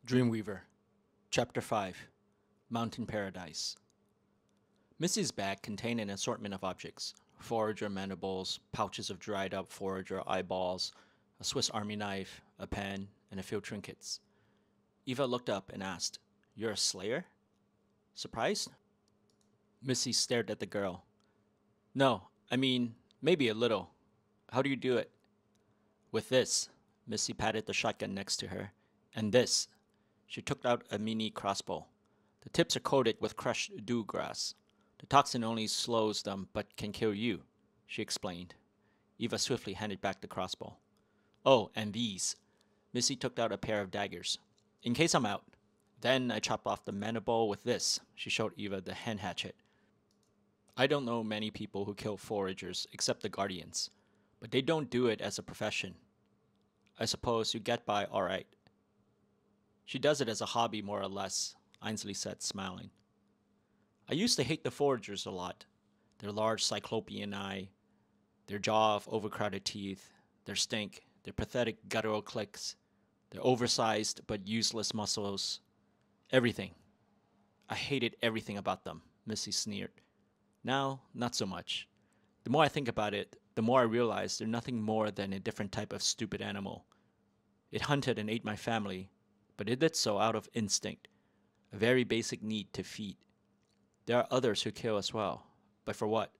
Dreamweaver, Chapter 5, Mountain Paradise. Missy's bag contained an assortment of objects: forager mandibles, pouches of dried up forager eyeballs, a Swiss Army knife, a pen, and a few trinkets. Eva looked up and asked, "You're a slayer?" Surprised? Missy stared at the girl. "No, I mean, maybe a little. How do you do it?" "With this." Missy patted the shotgun next to her. "And this." She took out a mini crossbow. "The tips are coated with crushed dewgrass. The toxin only slows them but can kill you," she explained. Eva swiftly handed back the crossbow. "Oh, and these." Missy took out a pair of daggers. "In case I'm out." "Then I chop off the mandible with this." She showed Eva the hand hatchet. "I don't know many people who kill foragers except the guardians, but they don't do it as a profession. I suppose you get by all right." "She does it as a hobby, more or less," Ainsley said, smiling. "I used to hate the foragers a lot. Their large cyclopean eye, their jaw of overcrowded teeth, their stink, their pathetic guttural clicks, their oversized but useless muscles. Everything. I hated everything about them," Missy sneered. "Now, not so much. The more I think about it, the more I realize they're nothing more than a different type of stupid animal. It hunted and ate my family, but it did so out of instinct, a very basic need to feed. There are others who kill as well, but for what?"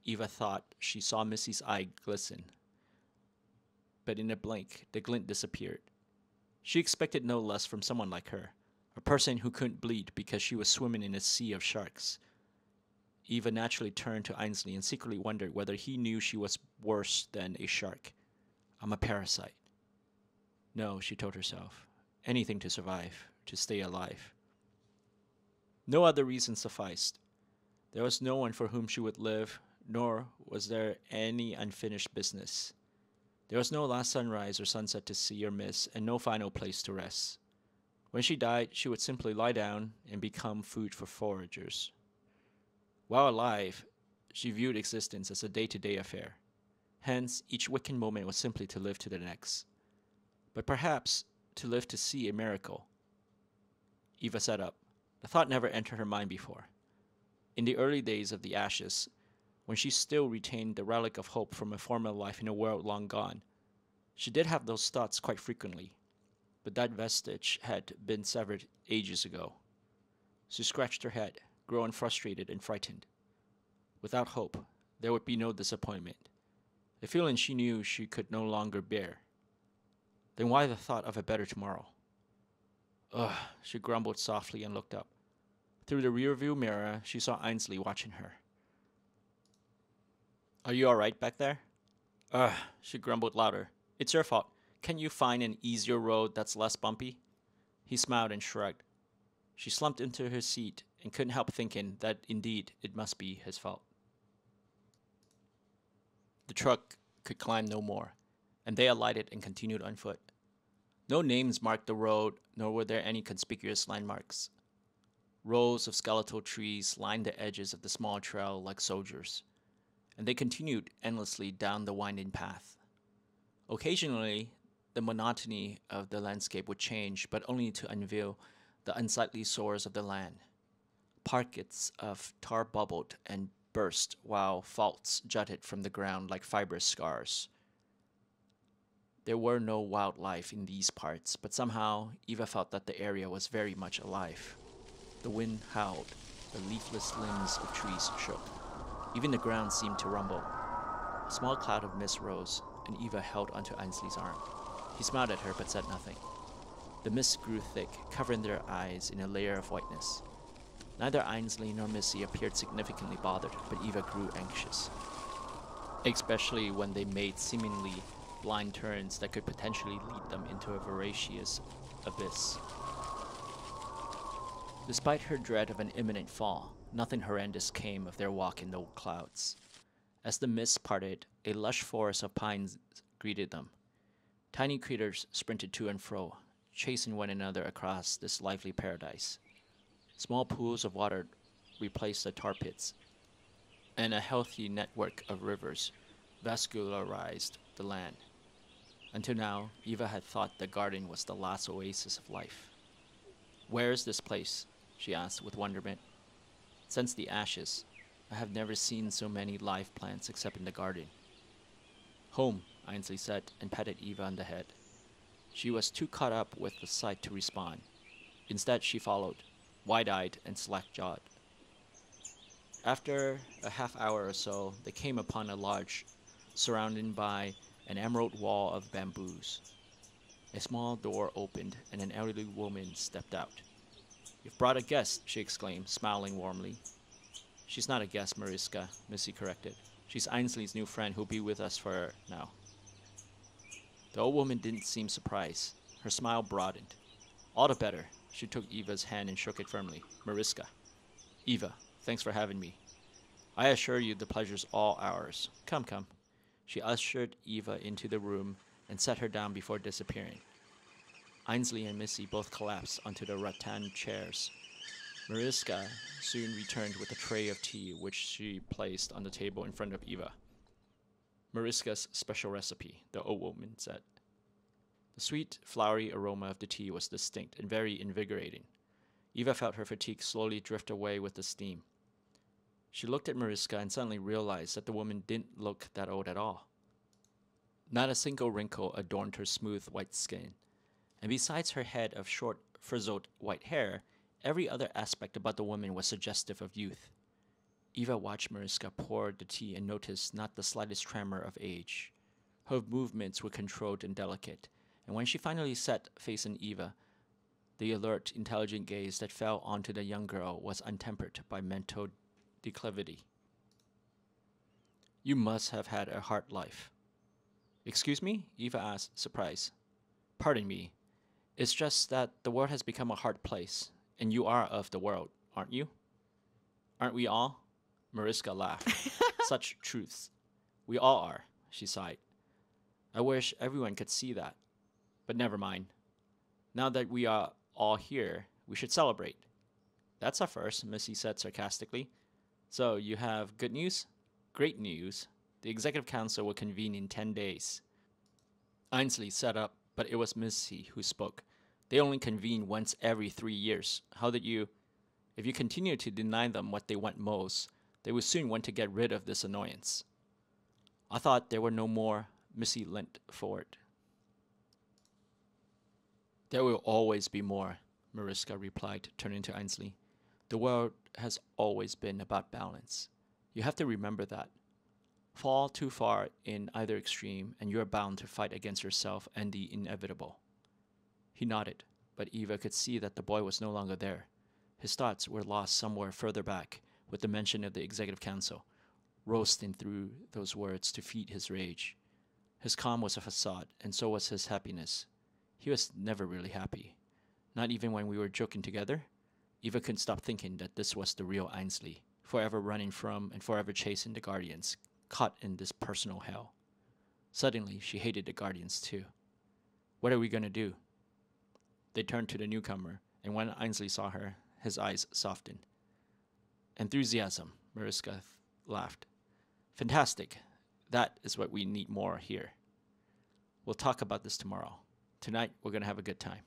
Eva thought she saw Missy's eye glisten, but in a blink the glint disappeared. She expected no less from someone like her, a person who couldn't bleed because she was swimming in a sea of sharks. Eva naturally turned to Ainsley and secretly wondered whether he knew she was worse than a shark. "I'm a parasite." No, she told herself. Anything to survive, to stay alive. No other reason sufficed. There was no one for whom she would live, nor was there any unfinished business. There was no last sunrise or sunset to see or miss, and no final place to rest. When she died, she would simply lie down and become food for foragers. While alive, she viewed existence as a day-to-day affair. Hence, each waking moment was simply to live to the next. But perhaps to live to see a miracle. Eva sat up. The thought never entered her mind before. In the early days of the ashes, when she still retained the relic of hope from a former life in a world long gone, she did have those thoughts quite frequently, but that vestige had been severed ages ago. She scratched her head, growing frustrated and frightened. Without hope, there would be no disappointment, a feeling she knew she could no longer bear. Then why the thought of a better tomorrow? "Ugh," she grumbled softly and looked up. Through the rearview mirror, she saw Ainsley watching her. "Are you all right back there?" "Ugh," she grumbled louder. "It's your fault. Can't you find an easier road that's less bumpy?" He smiled and shrugged. She slumped into her seat and couldn't help thinking that indeed it must be his fault. The truck could climb no more, and they alighted and continued on foot. No names marked the road, nor were there any conspicuous landmarks. Rows of skeletal trees lined the edges of the small trail like soldiers, and they continued endlessly down the winding path. Occasionally, the monotony of the landscape would change, but only to unveil the unsightly sores of the land. Pockets of tar bubbled and burst, while faults jutted from the ground like fibrous scars. There were no wildlife in these parts, but somehow Eva felt that the area was very much alive. The wind howled, the leafless limbs of trees shook. Even the ground seemed to rumble. A small cloud of mist rose, and Eva held onto Ainsley's arm. He smiled at her but said nothing. The mist grew thick, covering their eyes in a layer of whiteness. Neither Ainsley nor Missy appeared significantly bothered, but Eva grew anxious, especially when they made seemingly blind turns that could potentially lead them into a voracious abyss. Despite her dread of an imminent fall, nothing horrendous came of their walk in the clouds. As the mist parted, a lush forest of pines greeted them. Tiny critters sprinted to and fro, chasing one another across this lively paradise. Small pools of water replaced the tar pits, and a healthy network of rivers vascularized the land. Until now, Eva had thought the garden was the last oasis of life. "Where is this place?" she asked with wonderment. "Since the ashes, I have never seen so many live plants except in the garden." "Home," Ainsley said, and patted Eva on the head. She was too caught up with the sight to respond. Instead, she followed, wide-eyed and slack-jawed. After a half hour or so, they came upon a lodge surrounded by an emerald wall of bamboos. A small door opened, and an elderly woman stepped out. "You've brought a guest," she exclaimed, smiling warmly. "She's not a guest, Mariska," Missy corrected. "She's Ainsley's new friend who'll be with us for now." The old woman didn't seem surprised. Her smile broadened. "All the better." She took Eva's hand and shook it firmly. "Mariska." "Eva, thanks for having me. I assure you the pleasure's all ours. Come, come." She ushered Eva into the room and sat her down before disappearing. Ainsley and Missy both collapsed onto the rattan chairs. Mariska soon returned with a tray of tea, which she placed on the table in front of Eva. "Mariska's special recipe," the old woman said. The sweet, flowery aroma of the tea was distinct and very invigorating. Eva felt her fatigue slowly drift away with the steam. She looked at Mariska and suddenly realized that the woman didn't look that old at all. Not a single wrinkle adorned her smooth white skin, and besides her head of short, frizzled white hair, every other aspect about the woman was suggestive of youth. Eva watched Mariska pour the tea and noticed not the slightest tremor of age. Her movements were controlled and delicate, and when she finally sat facing Eva, the alert, intelligent gaze that fell onto the young girl was untempered by mental declivity. "You must have had a hard life." "Excuse me?" Eva asked, surprised. "Pardon me. It's just that the world has become a hard place, and you are of the world, aren't you?" "Aren't we all?" Mariska laughed. "Such truths. We all are," she sighed. "I wish everyone could see that. But never mind. Now that we are all here, we should celebrate." "That's a first," Missy said sarcastically. "So you have good news?" "Great news. The Executive Council will convene in 10 days. Ainsley sat up, but it was Missy who spoke. "They only convene once every 3 years. How did you... If you continue to deny them what they want most, they will soon want to get rid of this annoyance." "I thought there were no more." Missy leant forward. "There will always be more," Mariska replied, turning to Ainsley. "The world has always been about balance. You have to remember that. Fall too far in either extreme, and you are bound to fight against yourself and the inevitable." He nodded, but Eva could see that the boy was no longer there. His thoughts were lost somewhere further back, with the mention of the Executive Council, roasting through those words to feed his rage. His calm was a facade, and so was his happiness. He was never really happy. Not even when we were joking together. Eva couldn't stop thinking that this was the real Ainsley, forever running from and forever chasing the Guardians, caught in this personal hell. Suddenly, she hated the Guardians too. "What are we going to do?" They turned to the newcomer, and when Ainsley saw her, his eyes softened. "Enthusiasm," Mariska laughed. "Fantastic. That is what we need more here. We'll talk about this tomorrow. Tonight, we're going to have a good time."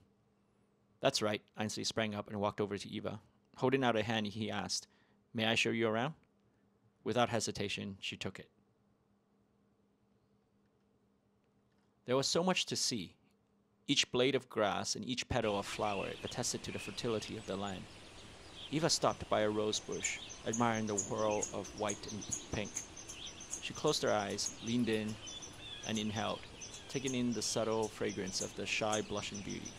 "That's right." Ainsley sprang up and walked over to Eva. Holding out a hand, he asked, "May I show you around?" Without hesitation, she took it. There was so much to see. Each blade of grass and each petal of flower attested to the fertility of the land. Eva stopped by a rose bush, admiring the whirl of white and pink. She closed her eyes, leaned in, and inhaled, taking in the subtle fragrance of the shy, blushing beauty.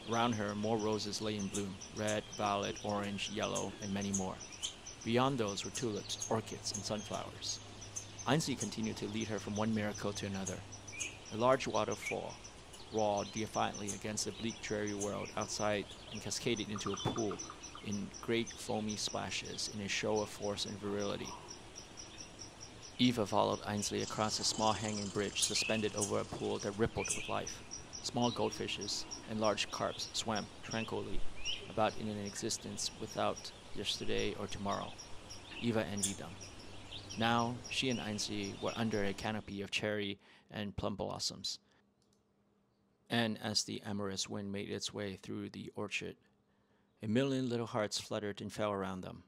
Around her, more roses lay in bloom, red, violet, orange, yellow, and many more. Beyond those were tulips, orchids, and sunflowers. Ainsley continued to lead her from one miracle to another. A large waterfall roared defiantly against the bleak, dreary world outside and cascaded into a pool in great foamy splashes in a show of force and virility. Eva followed Ainsley across a small hanging bridge suspended over a pool that rippled with life. Small goldfishes and large carps swam tranquilly about in an existence without yesterday or tomorrow. Eva envied them. Now, she and Ainsley were under a canopy of cherry and plum blossoms. And as the amorous wind made its way through the orchard, a million little hearts fluttered and fell around them.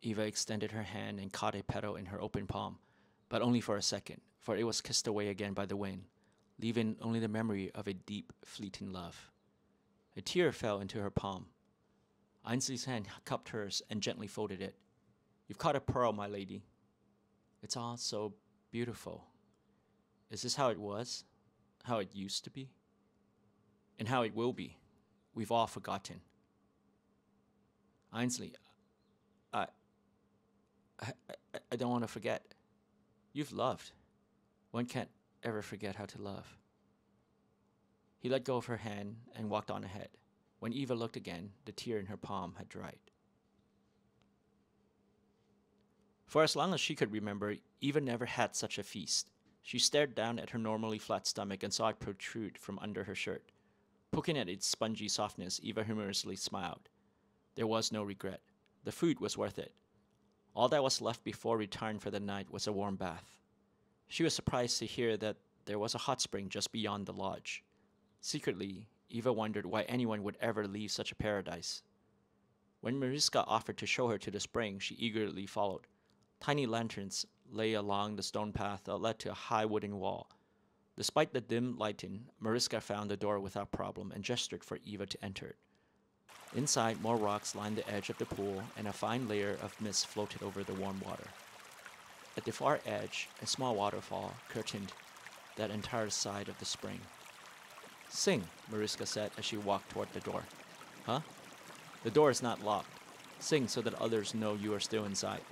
Eva extended her hand and caught a petal in her open palm, but only for a second, for it was kissed away again by the wind, leaving only the memory of a deep, fleeting love. A tear fell into her palm. Ainsley's hand cupped hers and gently folded it. You've caught a pearl, my lady. It's all so beautiful. Is this how it was? How it used to be? And how it will be? We've all forgotten. Ainsley, I, I don't want to forget. You've loved. One can't ever forget how to love. He let go of her hand and walked on ahead. When Eva looked again, the tear in her palm had dried. For as long as she could remember, Eva never had such a feast. She stared down at her normally flat stomach and saw it protrude from under her shirt. Poking at its spongy softness, Eva humorously smiled. There was no regret. The food was worth it. All that was left before retiring for the night was a warm bath. She was surprised to hear that there was a hot spring just beyond the lodge. Secretly, Eva wondered why anyone would ever leave such a paradise. When Mariska offered to show her to the spring, she eagerly followed. Tiny lanterns lay along the stone path that led to a high wooden wall. Despite the dim lighting, Mariska found the door without problem and gestured for Eva to enter it. Inside, more rocks lined the edge of the pool, and a fine layer of mist floated over the warm water. At the far edge, a small waterfall curtained that entire side of the spring. Sing, Mariska said as she walked toward the door. Huh? The door is not locked. Sing so that others know you are still inside.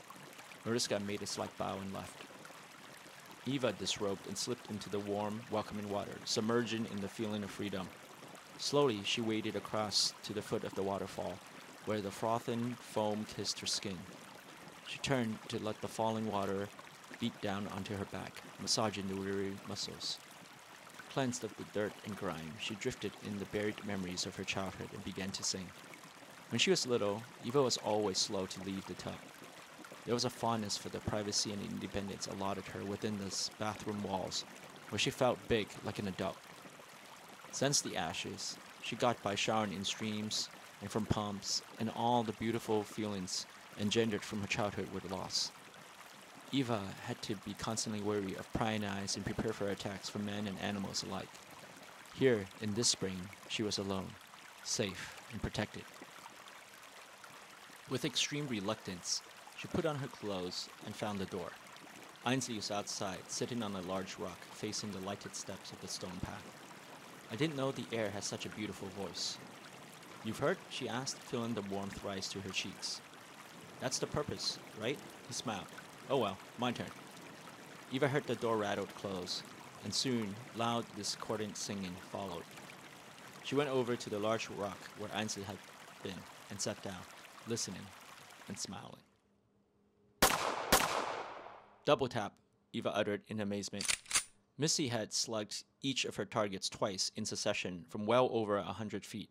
Mariska made a slight bow and left. Eva disrobed and slipped into the warm, welcoming water, submerging in the feeling of freedom. Slowly, she waded across to the foot of the waterfall, where the frothing foam kissed her skin. She turned to let the falling water beat down onto her back, massaging the weary muscles. Cleansed of the dirt and grime, she drifted in the buried memories of her childhood and began to sing. When she was little, Eva was always slow to leave the tub. There was a fondness for the privacy and independence allotted her within the bathroom walls, where she felt big like an adult. Since the ashes, she got by showering in streams and from pumps, and all the beautiful feelings engendered from her childhood were lost. Eva had to be constantly wary of prying eyes and prepare for attacks from men and animals alike. Here, in this spring, she was alone, safe, and protected. With extreme reluctance, she put on her clothes and found the door. Ainsley was outside, sitting on a large rock, facing the lighted steps of the stone path. I didn't know the air has such a beautiful voice. You've heard? She asked, feeling the warmth rise to her cheeks. That's the purpose, right? He smiled. Oh well, my turn. Eva heard the door rattled close, and soon loud discordant singing followed. She went over to the large rock where Ainsley had been and sat down, listening and smiling. Double tap, Eva uttered in amazement. Missy had slugged each of her targets twice in succession from well over 100 feet.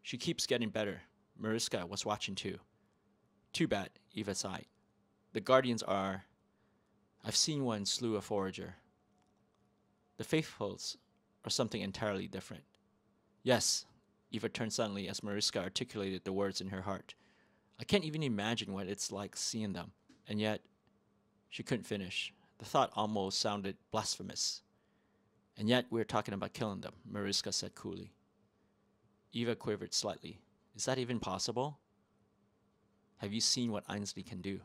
She keeps getting better. Mariska was watching too. Too bad, Eva sighed. The guardians are... I've seen one slew a forager. The faithfuls are something entirely different. Yes, Eva turned suddenly as Mariska articulated the words in her heart. I can't even imagine what it's like seeing them, and yet... She couldn't finish. The thought almost sounded blasphemous. And yet we're talking about killing them, Mariska said coolly. Eva quivered slightly. Is that even possible? Have you seen what Ainsley can do?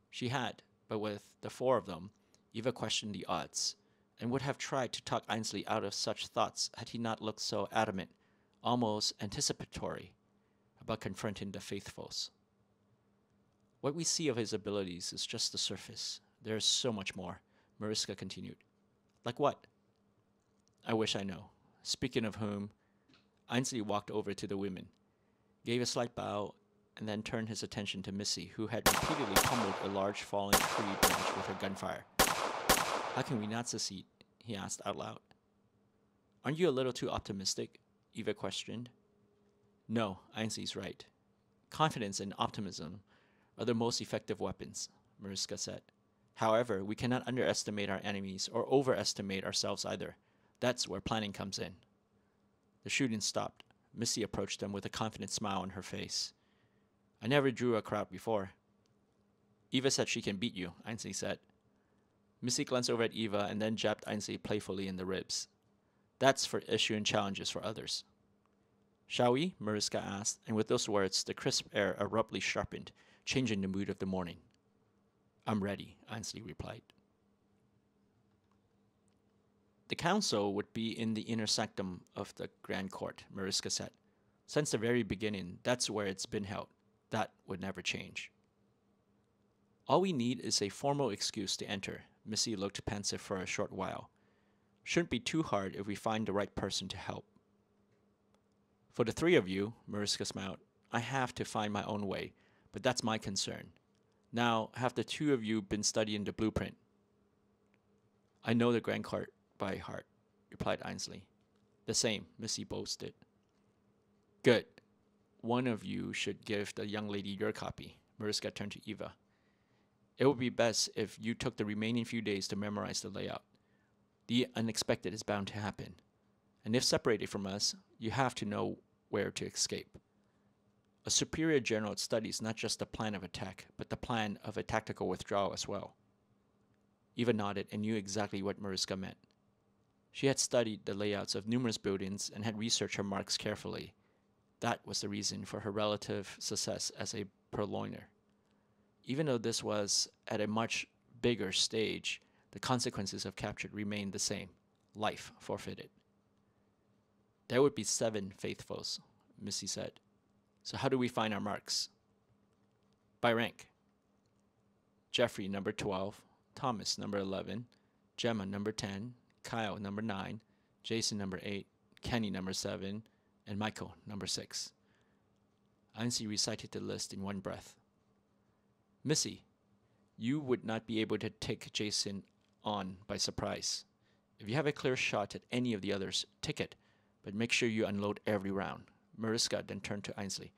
She had, but with the four of them, Eva questioned the odds, and would have tried to talk Ainsley out of such thoughts had he not looked so adamant, almost anticipatory, about confronting the faithfuls. What we see of his abilities is just the surface. There is so much more, Mariska continued. Like what? I wish I know. Speaking of whom, Ainsley walked over to the women, gave a slight bow, and then turned his attention to Missy, who had repeatedly pummeled a large falling tree branch with her gunfire. How can we not succeed? He asked out loud. Aren't you a little too optimistic? Eva questioned. No, Ainsley's right. Confidence and optimism are the most effective weapons, Mariska said. However, we cannot underestimate our enemies or overestimate ourselves either. That's where planning comes in. The shooting stopped. Missy approached them with a confident smile on her face. I never drew a crowd before. Eva said she can beat you, Ainsley said. Missy glanced over at Eva and then jabbed Ainsley playfully in the ribs. That's for issuing challenges for others. Shall we? Mariska asked, and with those words, the crisp air abruptly sharpened, changing the mood of the morning. I'm ready, Ainsley replied. The council would be in the inner sanctum of the Grand Court, Mariska said. Since the very beginning, that's where it's been held. That would never change. All we need is a formal excuse to enter. Missy looked pensive for a short while. Shouldn't be too hard if we find the right person to help. For the three of you, Mariska smiled, I have to find my own way, but that's my concern. Now, have the two of you been studying the blueprint? I know the Grand Court by heart, replied Ainsley. The same, Missy boasted. Good. One of you should give the young lady your copy. Mariska turned to Eva. It would be best if you took the remaining few days to memorize the layout. The unexpected is bound to happen. And if separated from us, you have to know where to escape. A superior general studies not just the plan of attack, but the plan of a tactical withdrawal as well. Eva nodded and knew exactly what Mariska meant. She had studied the layouts of numerous buildings and had researched her marks carefully. That was the reason for her relative success as a purloiner. Even though this was at a much bigger stage, the consequences of capture remained the same. Life forfeited. There would be 7 faithfuls, Missy said. So how do we find our marks? By rank. Jeffrey, number 12. Thomas, number 11. Gemma, number 10. Kyle, number 9. Jason, number 8. Kenny, number 7. And Michael, number 6. Ainsley recited the list in one breath. Missy, you would not be able to take Jason on by surprise. If you have a clear shot at any of the others, take it, but make sure you unload every round. Mariska then turned to Ainsley.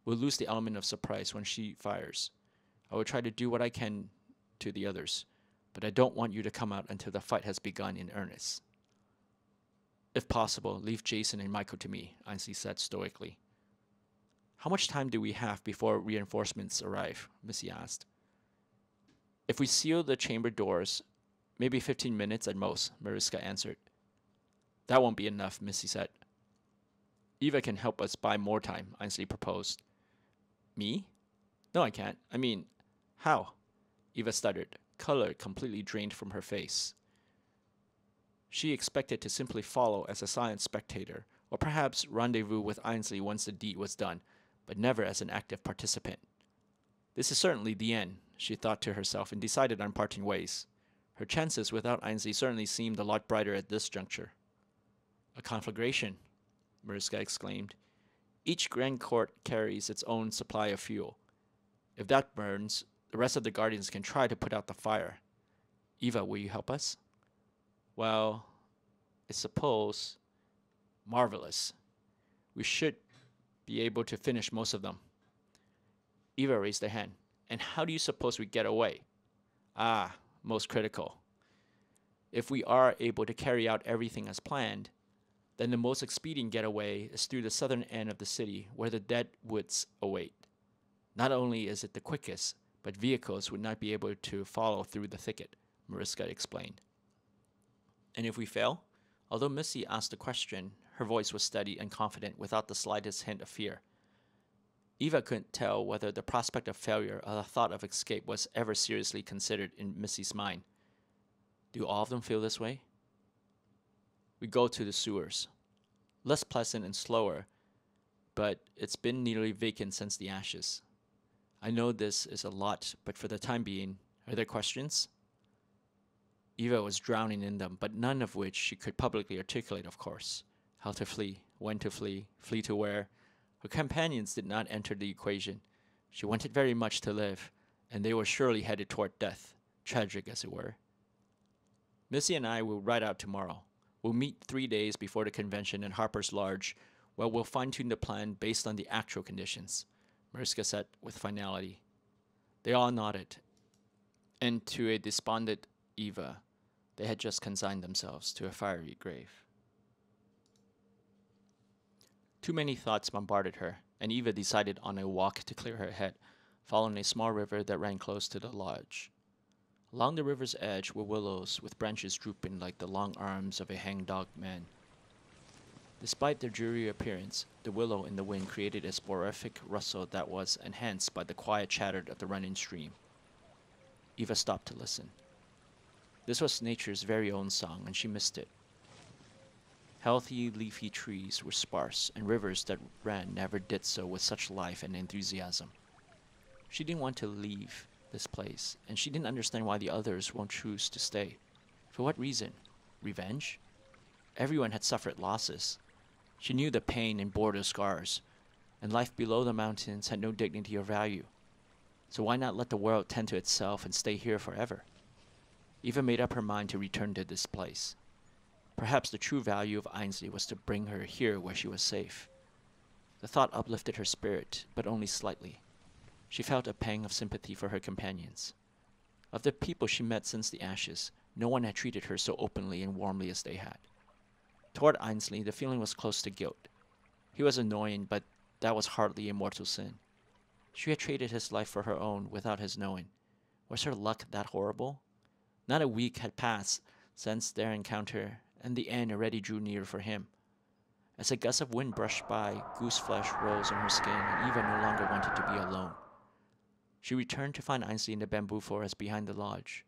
We'll lose the element of surprise when she fires. I will try to do what I can to the others, but I don't want you to come out until the fight has begun in earnest. If possible, leave Jason and Michael to me, Ainsley said stoically. How much time do we have before reinforcements arrive? Missy asked. If we seal the chamber doors, maybe 15 minutes at most, Mariska answered. That won't be enough, Missy said. Eva can help us buy more time, Ainsley proposed. Me? No, I can't. I mean, how? Eva stuttered, color completely drained from her face. She expected to simply follow as a silent spectator, or perhaps rendezvous with Ainsley once the deed was done, but never as an active participant. This is certainly the end, she thought to herself, and decided on parting ways. Her chances without Ainsley certainly seemed a lot brighter at this juncture. A conflagration, Mariska exclaimed. Each Grand Court carries its own supply of fuel. If that burns, the rest of the Guardians can try to put out the fire. Eva, will you help us? Well, I suppose. Marvelous. We should be able to finish most of them. Eva raised her hand. And how do you suppose we get away? Ah, most critical. If we are able to carry out everything as planned, then the most expedient getaway is through the southern end of the city where the dead woods await. Not only is it the quickest, but vehicles would not be able to follow through the thicket, Mariska explained. And if we fail? Although Missy asked the question, her voice was steady and confident without the slightest hint of fear. Eva couldn't tell whether the prospect of failure or the thought of escape was ever seriously considered in Missy's mind. Do all of them feel this way? We go to the sewers. Less pleasant and slower, but it's been nearly vacant since the ashes. I know this is a lot, but for the time being, are there questions? Eva was drowning in them, but none of which she could publicly articulate, of course. How to flee, when to flee to where. Her companions did not enter the equation. She wanted very much to live, and they were surely headed toward death, tragic as it were. Missy and I will ride out tomorrow. We'll meet 3 days before the convention in Harper's Lodge, where we'll fine-tune the plan based on the actual conditions, Mariska said with finality. They all nodded, and to a despondent Eva, they had just consigned themselves to a fiery grave. Too many thoughts bombarded her, and Eva decided on a walk to clear her head, following a small river that ran close to the lodge. Along the river's edge were willows with branches drooping like the long arms of a hangdog man. Despite their dreary appearance, the willow in the wind created a sporadic rustle that was enhanced by the quiet chatter of the running stream. Eva stopped to listen. This was nature's very own song, and she missed it. Healthy, leafy trees were sparse, and rivers that ran never did so with such life and enthusiasm. She didn't want to leave this place, and she didn't understand why the others won't choose to stay. For what reason? Revenge? Everyone had suffered losses. She knew the pain and bore the scars, and life below the mountains had no dignity or value. So why not let the world tend to itself and stay here forever? Eva made up her mind to return to this place. Perhaps the true value of Ainsley was to bring her here where she was safe. The thought uplifted her spirit, but only slightly. She felt a pang of sympathy for her companions. Of the people she met since the ashes, no one had treated her so openly and warmly as they had. Toward Ainsley, the feeling was close to guilt. He was annoying, but that was hardly a mortal sin. She had traded his life for her own without his knowing. Was her luck that horrible? Not a week had passed since their encounter, and the end already drew near for him. As a gust of wind brushed by, goose flesh rose on her skin, and Eva no longer wanted to be alone. She returned to find Ainsley in the bamboo forest behind the lodge.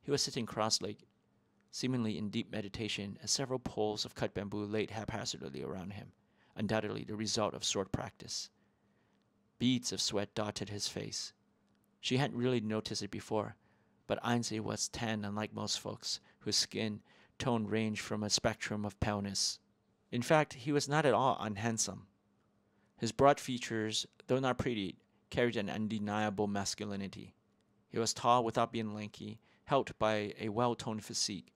He was sitting cross-legged, seemingly in deep meditation, as several poles of cut bamboo laid haphazardly around him, undoubtedly the result of sword practice. Beads of sweat dotted his face. She hadn't really noticed it before, but Ainsley was tan unlike most folks, whose skin tone ranged from a spectrum of paleness. In fact, he was not at all unhandsome. His broad features, though not pretty, carried an undeniable masculinity. He was tall without being lanky, helped by a well-toned physique.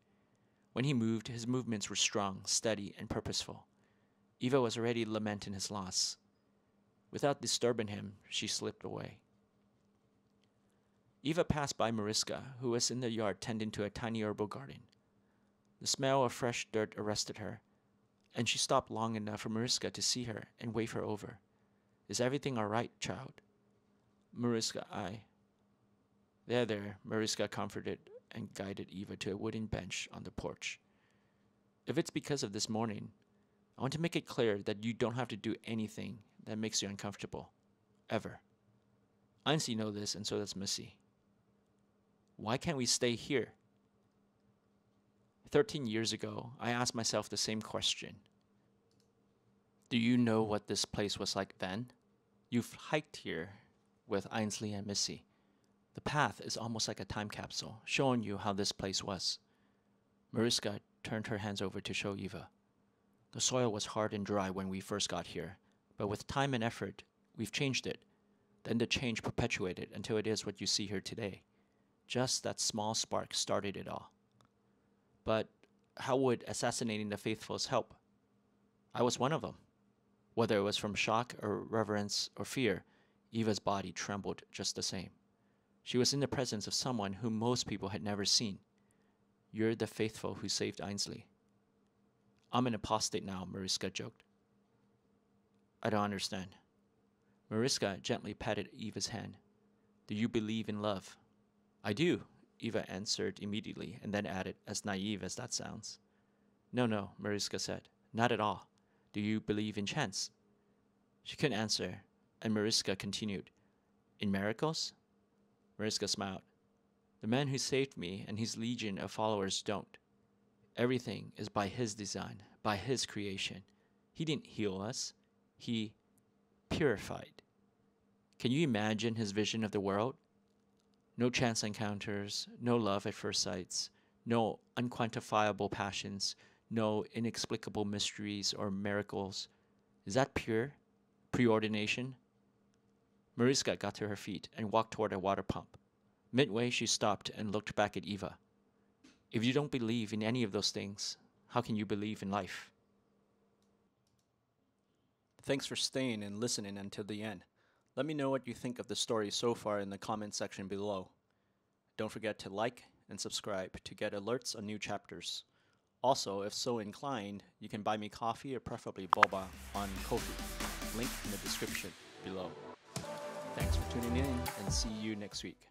When he moved, his movements were strong, steady, and purposeful. Eva was already lamenting his loss. Without disturbing him, she slipped away. Eva passed by Mariska, who was in the yard tending to a tiny herbal garden. The smell of fresh dirt arrested her, and she stopped long enough for Mariska to see her and wave her over. "Is everything all right, child?" Mariska, There, Mariska comforted and guided Eva to a wooden bench on the porch. "If it's because of this morning, I want to make it clear that you don't have to do anything that makes you uncomfortable. Ever. Ainsley knows this, and so does Missy. Why can't we stay here?" 13 years ago, I asked myself the same question. Do you know what this place was like then? You've hiked here with Ainsley and Missy. The path is almost like a time capsule, showing you how this place was. Mariska turned her hands over to show Eva. The soil was hard and dry when we first got here, but with time and effort, we've changed it. Then the change perpetuated until it is what you see here today. Just that small spark started it all. But how would assassinating the faithfuls help? I was one of them. Whether it was from shock or reverence or fear, Eva's body trembled just the same. She was in the presence of someone whom most people had never seen. You're the faithful who saved Ainsley. I'm an apostate now, Mariska joked. I don't understand. Mariska gently patted Eva's hand. Do you believe in love? I do, Eva answered immediately, and then added, as naive as that sounds. No, Mariska said. Not at all. Do you believe in chance? She couldn't answer, and Mariska continued. In miracles? Mariska smiled. The man who saved me and his legion of followers don't. Everything is by his design, by his creation. He didn't heal us. He purified. Can you imagine his vision of the world? No chance encounters, no love at first sights, no unquantifiable passions, no inexplicable mysteries or miracles. Is that pure? Preordination? Mariska got to her feet and walked toward a water pump. Midway, she stopped and looked back at Eva. If you don't believe in any of those things, how can you believe in life? Thanks for staying and listening until the end. Let me know what you think of the story so far in the comment section below. Don't forget to like and subscribe to get alerts on new chapters. Also, if so inclined, you can buy me coffee or preferably boba on Ko-fi. Link in the description below. Thanks for tuning in and see you next week.